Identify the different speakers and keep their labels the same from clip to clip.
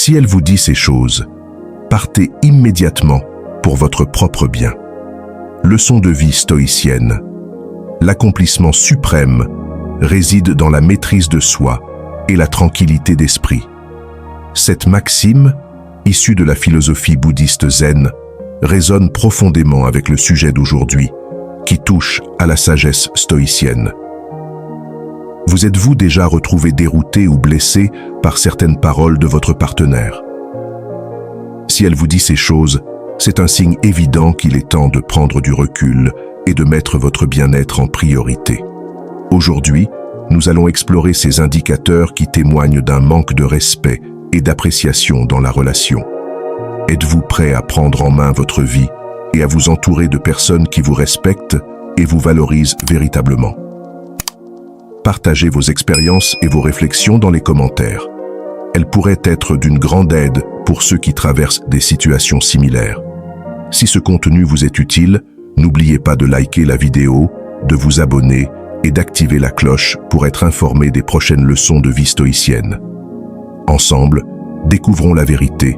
Speaker 1: Si elle vous dit ces choses, partez immédiatement pour votre propre bien. Leçon de vie stoïcienne. L'accomplissement suprême réside dans la maîtrise de soi et la tranquillité d'esprit. Cette maxime, issue de la philosophie bouddhiste zen, résonne profondément avec le sujet d'aujourd'hui, qui touche à la sagesse stoïcienne. Vous êtes-vous déjà retrouvé dérouté ou blessé par certaines paroles de votre partenaire? Si elle vous dit ces choses, c'est un signe évident qu'il est temps de prendre du recul et de mettre votre bien-être en priorité. Aujourd'hui, nous allons explorer ces indicateurs qui témoignent d'un manque de respect et d'appréciation dans la relation. Êtes-vous prêt à prendre en main votre vie et à vous entourer de personnes qui vous respectent et vous valorisent véritablement? Partagez vos expériences et vos réflexions dans les commentaires. Elles pourraient être d'une grande aide pour ceux qui traversent des situations similaires. Si ce contenu vous est utile, n'oubliez pas de liker la vidéo, de vous abonner et d'activer la cloche pour être informé des prochaines leçons de vie stoïcienne. Ensemble, découvrons la vérité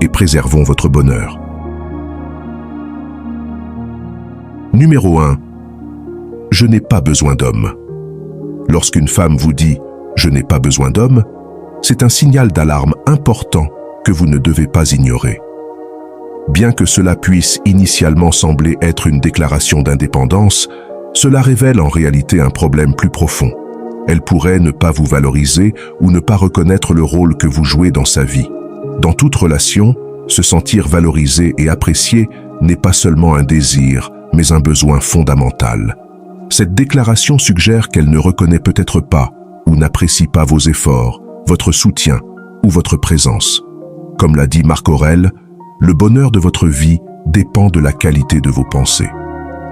Speaker 1: et préservons votre bonheur. Numéro 1. Je n'ai pas besoin d'homme. Lorsqu'une femme vous dit « je n'ai pas besoin d'homme », c'est un signal d'alarme important que vous ne devez pas ignorer. Bien que cela puisse initialement sembler être une déclaration d'indépendance, cela révèle en réalité un problème plus profond. Elle pourrait ne pas vous valoriser ou ne pas reconnaître le rôle que vous jouez dans sa vie. Dans toute relation, se sentir valorisé et apprécié n'est pas seulement un désir, mais un besoin fondamental. Cette déclaration suggère qu'elle ne reconnaît peut-être pas ou n'apprécie pas vos efforts, votre soutien ou votre présence. Comme l'a dit Marc Aurèle, le bonheur de votre vie dépend de la qualité de vos pensées.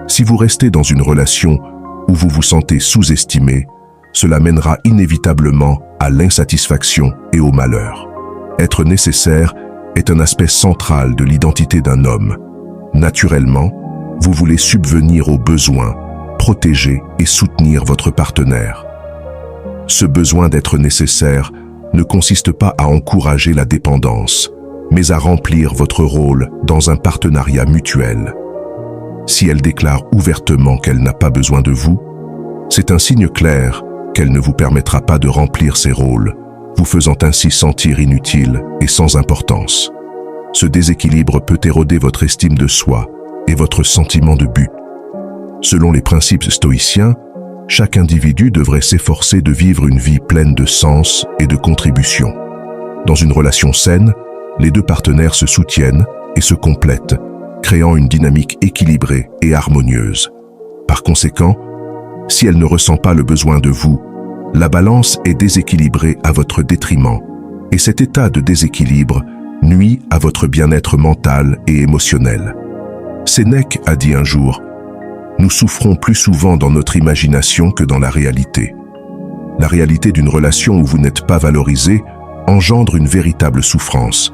Speaker 1: Si vous restez dans une relation où vous vous sentez sous-estimé, cela mènera inévitablement à l'insatisfaction et au malheur. Être nécessaire est un aspect central de l'identité d'un homme. Naturellement, vous voulez subvenir aux besoins, protéger et soutenir votre partenaire. Ce besoin d'être nécessaire ne consiste pas à encourager la dépendance, mais à remplir votre rôle dans un partenariat mutuel. Si elle déclare ouvertement qu'elle n'a pas besoin de vous, c'est un signe clair qu'elle ne vous permettra pas de remplir ses rôles, vous faisant ainsi sentir inutile et sans importance. Ce déséquilibre peut éroder votre estime de soi et votre sentiment de but. Selon les principes stoïciens, chaque individu devrait s'efforcer de vivre une vie pleine de sens et de contribution. Dans une relation saine, les deux partenaires se soutiennent et se complètent, créant une dynamique équilibrée et harmonieuse. Par conséquent, si elle ne ressent pas le besoin de vous, la balance est déséquilibrée à votre détriment, et cet état de déséquilibre nuit à votre bien-être mental et émotionnel. Sénèque a dit un jour « Nous souffrons plus souvent dans notre imagination que dans la réalité. » La réalité d'une relation où vous n'êtes pas valorisé engendre une véritable souffrance.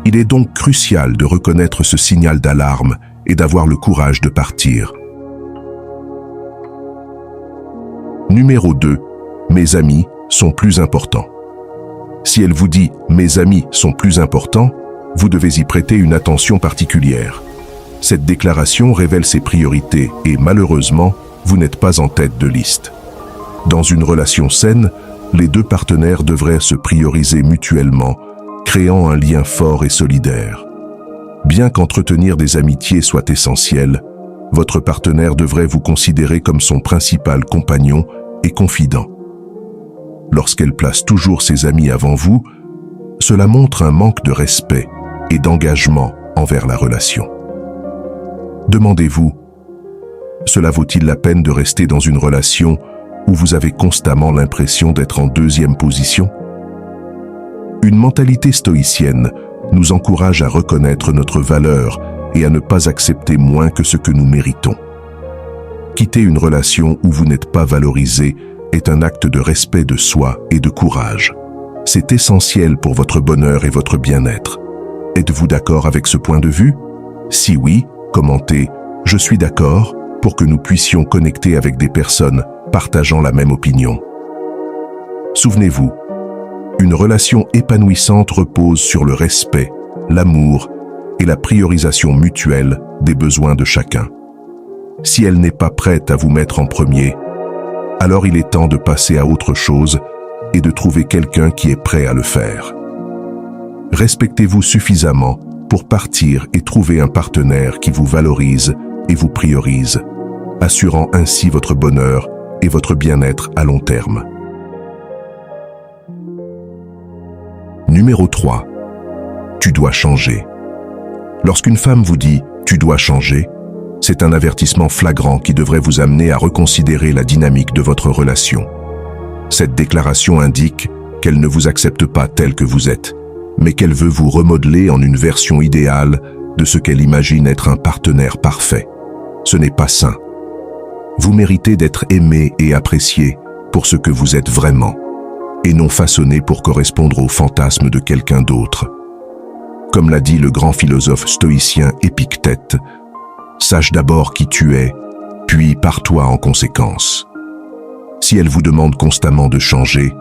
Speaker 1: Il est donc crucial de reconnaître ce signal d'alarme et d'avoir le courage de partir. Numéro 2. Mes amis sont plus importants. Si elle vous dit « mes amis sont plus importants », vous devez y prêter une attention particulière. Cette déclaration révèle ses priorités et malheureusement, vous n'êtes pas en tête de liste. Dans une relation saine, les deux partenaires devraient se prioriser mutuellement, créant un lien fort et solidaire. Bien qu'entretenir des amitiés soit essentiel, votre partenaire devrait vous considérer comme son principal compagnon et confident. Lorsqu'elle place toujours ses amis avant vous, cela montre un manque de respect et d'engagement envers la relation. Demandez-vous, cela vaut-il la peine de rester dans une relation où vous avez constamment l'impression d'être en deuxième position? Une mentalité stoïcienne nous encourage à reconnaître notre valeur et à ne pas accepter moins que ce que nous méritons. Quitter une relation où vous n'êtes pas valorisé est un acte de respect de soi et de courage. C'est essentiel pour votre bonheur et votre bien-être. Êtes-vous d'accord avec ce point de vue? Si oui, commentez « Je suis d'accord » pour que nous puissions connecter avec des personnes partageant la même opinion. Souvenez-vous, Une relation épanouissante repose sur le respect, l'amour et la priorisation mutuelle des besoins de chacun. Si elle n'est pas prête à vous mettre en premier, alors il est temps de passer à autre chose et de trouver quelqu'un qui est prêt à le faire. Respectez-vous suffisamment pour partir et trouver un partenaire qui vous valorise et vous priorise, assurant ainsi votre bonheur et votre bien-être à long terme. Numéro 3. Tu dois changer. Lorsqu'une femme vous dit « tu dois changer », c'est un avertissement flagrant qui devrait vous amener à reconsidérer la dynamique de votre relation. Cette déclaration indique qu'elle ne vous accepte pas tel que vous êtes, mais qu'elle veut vous remodeler en une version idéale de ce qu'elle imagine être un partenaire parfait. Ce n'est pas sain. Vous méritez d'être aimé et apprécié pour ce que vous êtes vraiment, et non façonné pour correspondre aux fantasmes de quelqu'un d'autre. Comme l'a dit le grand philosophe stoïcien Épictète, « Sache d'abord qui tu es, puis pars-toi en conséquence. » Si elle vous demande constamment de changer,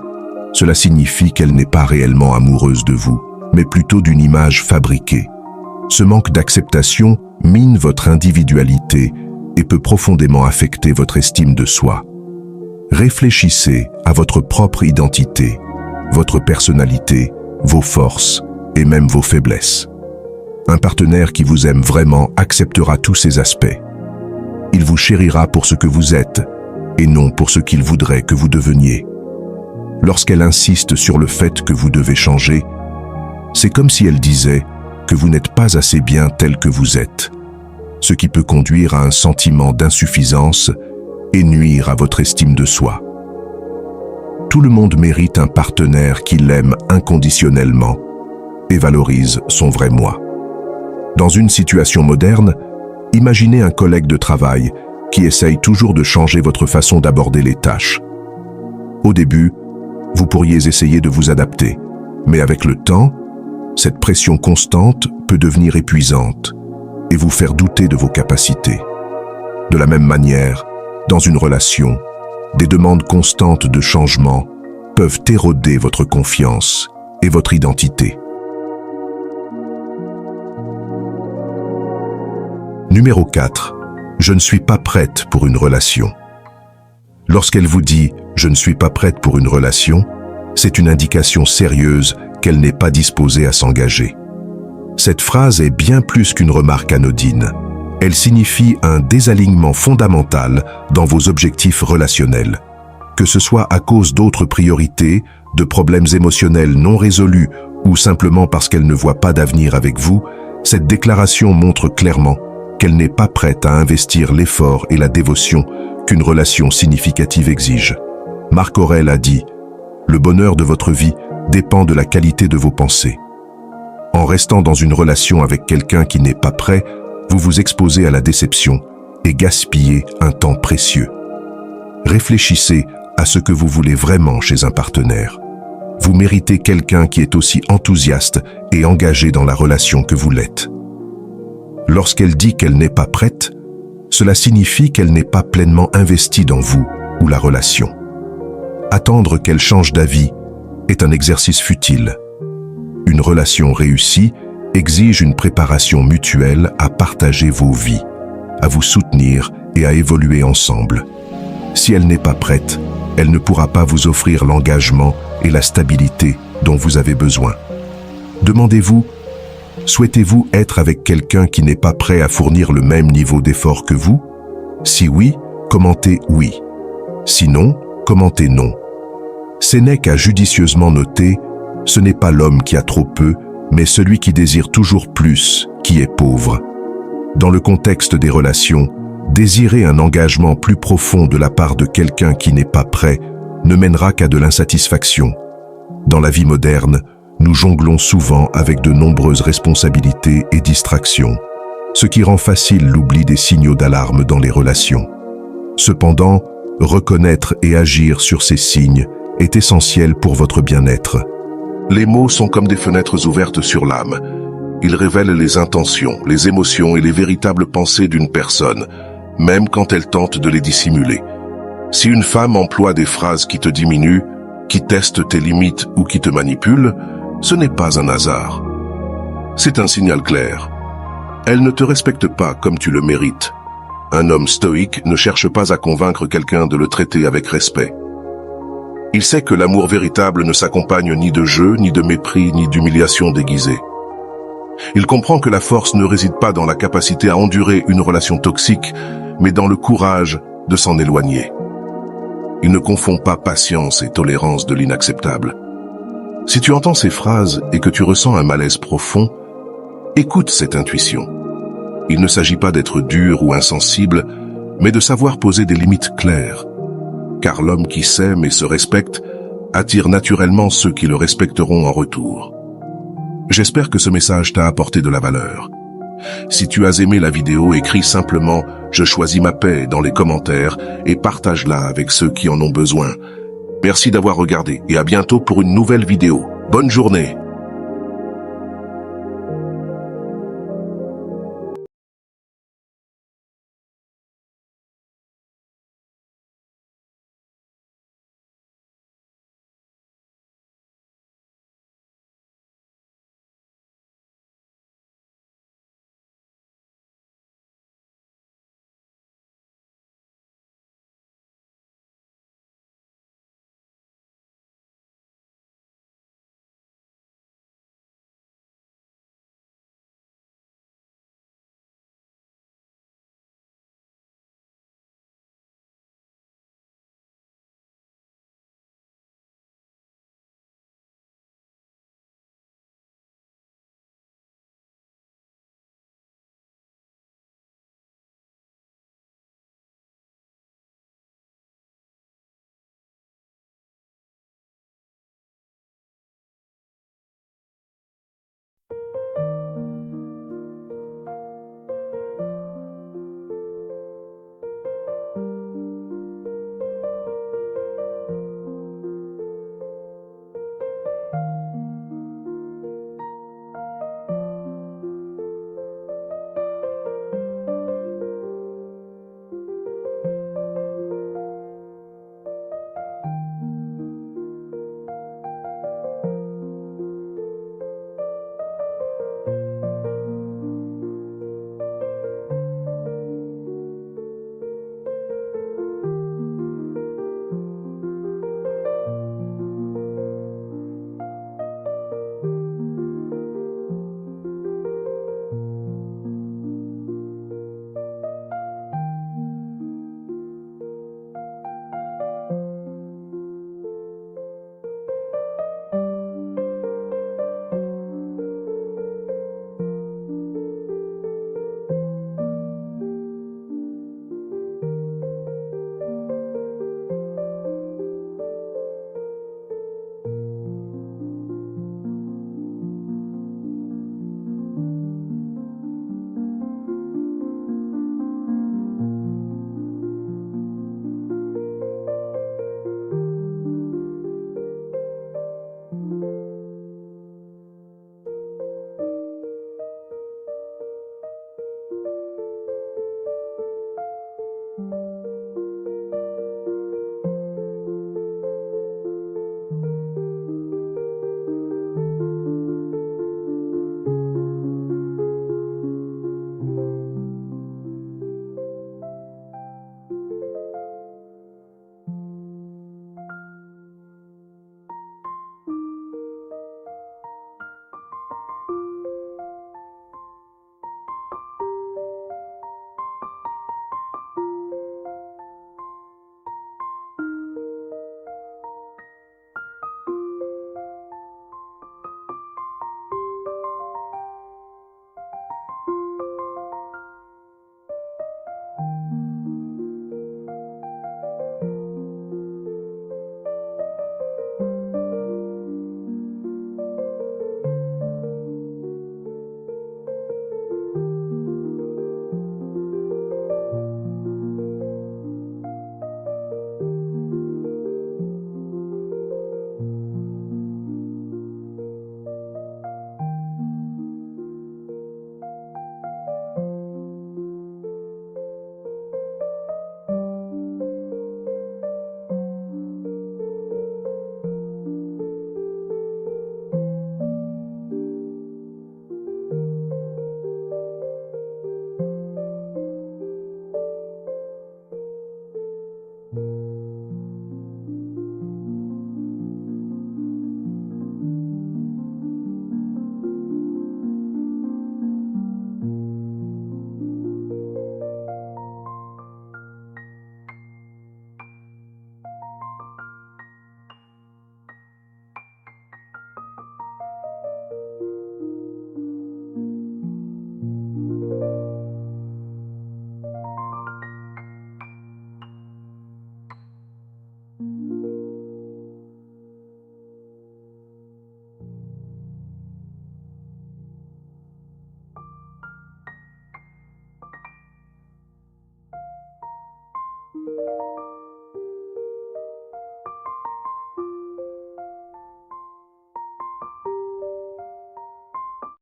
Speaker 1: cela signifie qu'elle n'est pas réellement amoureuse de vous, mais plutôt d'une image fabriquée. Ce manque d'acceptation mine votre individualité et peut profondément affecter votre estime de soi. Réfléchissez à votre propre identité, votre personnalité, vos forces et même vos faiblesses. Un partenaire qui vous aime vraiment acceptera tous ces aspects. Il vous chérira pour ce que vous êtes et non pour ce qu'il voudrait que vous deveniez. Lorsqu'elle insiste sur le fait que vous devez changer, c'est comme si elle disait que vous n'êtes pas assez bien tel que vous êtes, ce qui peut conduire à un sentiment d'insuffisance et nuire à votre estime de soi. Tout le monde mérite un partenaire qui l'aime inconditionnellement et valorise son vrai moi. Dans une situation moderne, imaginez un collègue de travail qui essaye toujours de changer votre façon d'aborder les tâches. Au début, vous pourriez essayer de vous adapter, mais avec le temps, cette pression constante peut devenir épuisante et vous faire douter de vos capacités. De la même manière, dans une relation, des demandes constantes de changement peuvent éroder votre confiance et votre identité. Numéro 4. Je ne suis pas prête pour une relation. Lorsqu'elle vous dit « je ne suis pas prête pour une relation », c'est une indication sérieuse qu'elle n'est pas disposée à s'engager. Cette phrase est bien plus qu'une remarque anodine. Elle signifie un désalignement fondamental dans vos objectifs relationnels. Que ce soit à cause d'autres priorités, de problèmes émotionnels non résolus ou simplement parce qu'elle ne voit pas d'avenir avec vous, cette déclaration montre clairement qu'elle n'est pas prête à investir l'effort et la dévotion qu'une relation significative exige. Marc Aurèle a dit « Le bonheur de votre vie dépend de la qualité de vos pensées. » En restant dans une relation avec quelqu'un qui n'est pas prêt, vous vous exposez à la déception et gaspillez un temps précieux. Réfléchissez à ce que vous voulez vraiment chez un partenaire. Vous méritez quelqu'un qui est aussi enthousiaste et engagé dans la relation que vous l'êtes. Lorsqu'elle dit qu'elle n'est pas prête, cela signifie qu'elle n'est pas pleinement investie dans vous ou la relation. Attendre qu'elle change d'avis est un exercice futile. Une relation réussie exige une préparation mutuelle à partager vos vies, à vous soutenir et à évoluer ensemble. Si elle n'est pas prête, elle ne pourra pas vous offrir l'engagement et la stabilité dont vous avez besoin. Demandez-vous, souhaitez-vous être avec quelqu'un qui n'est pas prêt à fournir le même niveau d'effort que vous? Si oui, commentez oui. Sinon, commentez non. Sénèque a judicieusement noté « Ce n'est pas l'homme qui a trop peu, mais celui qui désire toujours plus, qui est pauvre. » Dans le contexte des relations, désirer un engagement plus profond de la part de quelqu'un qui n'est pas prêt ne mènera qu'à de l'insatisfaction. Dans la vie moderne, nous jonglons souvent avec de nombreuses responsabilités et distractions, ce qui rend facile l'oubli des signaux d'alarme dans les relations. Cependant, reconnaître et agir sur ces signes est essentiel pour votre bien-être. Les mots sont comme des fenêtres ouvertes sur l'âme. Ils révèlent les intentions, les émotions et les véritables pensées d'une personne, même quand elle tente de les dissimuler. Si une femme emploie des phrases qui te diminuent, qui teste tes limites ou qui te manipule, ce n'est pas un hasard. C'est un signal clair. Elle ne te respecte pas comme tu le mérites. Un homme stoïque ne cherche pas à convaincre quelqu'un de le traiter avec respect. Il sait que l'amour véritable ne s'accompagne ni de jeu, ni de mépris, ni d'humiliation déguisée. Il comprend que la force ne réside pas dans la capacité à endurer une relation toxique, mais dans le courage de s'en éloigner. Il ne confond pas patience et tolérance de l'inacceptable. Si tu entends ces phrases et que tu ressens un malaise profond, écoute cette intuition. Il ne s'agit pas d'être dur ou insensible, mais de savoir poser des limites claires. Car l'homme qui s'aime et se respecte attire naturellement ceux qui le respecteront en retour. J'espère que ce message t'a apporté de la valeur. Si tu as aimé la vidéo, écris simplement « Je choisis ma paix » dans les commentaires et partage-la avec ceux qui en ont besoin. Merci d'avoir regardé et à bientôt pour une nouvelle vidéo. Bonne journée!